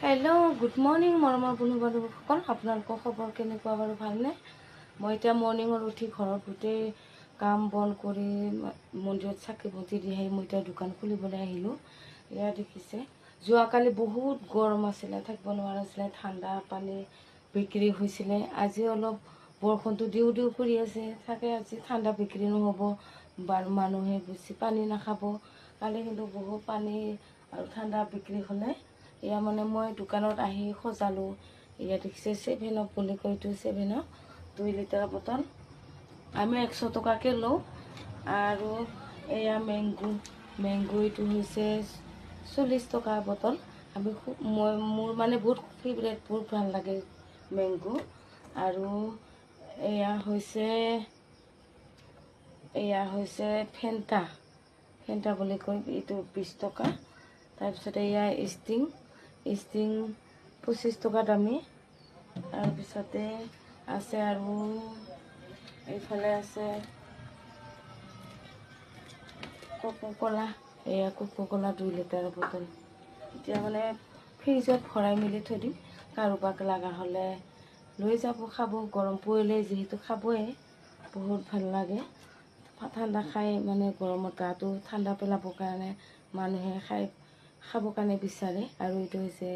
Hello' good morning মৰমৰ বন্ধু-বান্ধৱীসকল, আপোনালোকৰ খবৰ কেনেকুৱা বাৰু? ভালনে? মই এতিয়া মৰ্ণিঙত উঠি ঘৰত গোটেই কাম বন কৰি মন্দিৰত চাকি বন্তি দি আহি মই এতিয়া দোকান খুলিবলৈ আহিলোঁ। এয়া দেখিছে, যোৱাকালি বহুত গৰম আছিলে, থাকিব নোৱাৰা আছিলে, ঠাণ্ডা পানী বিক্ৰী হৈছিলে। আজি অলপ বৰষুণটো দিও দিও কৰি আছে, থাকে আজি ঠাণ্ডা বিক্ৰী নহ'ব, বাৰু মানুহে বেছি পানী নাখাব। কালি কিন্তু বহুত পানী আৰু ঠাণ্ডা বিক্ৰী হ'লে। এয়া মানে মই দোকানত আহি সজালোঁ। এয়া দেখিছে, 7 আপ বুলি কয়, এইটো 7 আপ 2 লিটাৰ বটল আমি 100 টকাকৈ লওঁ। আৰু এয়া মেংগো এইটো হৈছে 40 টকা বটল। মোৰ মানে বহুত ফেভৰেট, বহুত ভাল লাগে মেংগো। আৰু এয়া হৈছে ফেণ্টা বুলি কয়, এইটো 20 টকা। তাৰপিছতে এয়া ষ্টিং 25 টকা দামী। তাৰপিছতে আছে আৰু এইফালে আছে কোকো-ক'লা। এয়া কোকো-ক'লা 2 লিটাৰ বটল। এতিয়া মানে ফ্ৰিজত ভৰাই মেলি থৈ দিম, কাৰোবাক লগা হ'লে লৈ যাব, খাব। গৰম পৰিলে যিহেতু খাবই, বহুত ভাল লাগে। ঠাণ্ডা খাই মানে গৰমত গাটো ঠাণ্ডা পেলাবৰ কাৰণে মানুহে খাবৰ কাৰণে বিচাৰে। আৰু এইটো হৈছে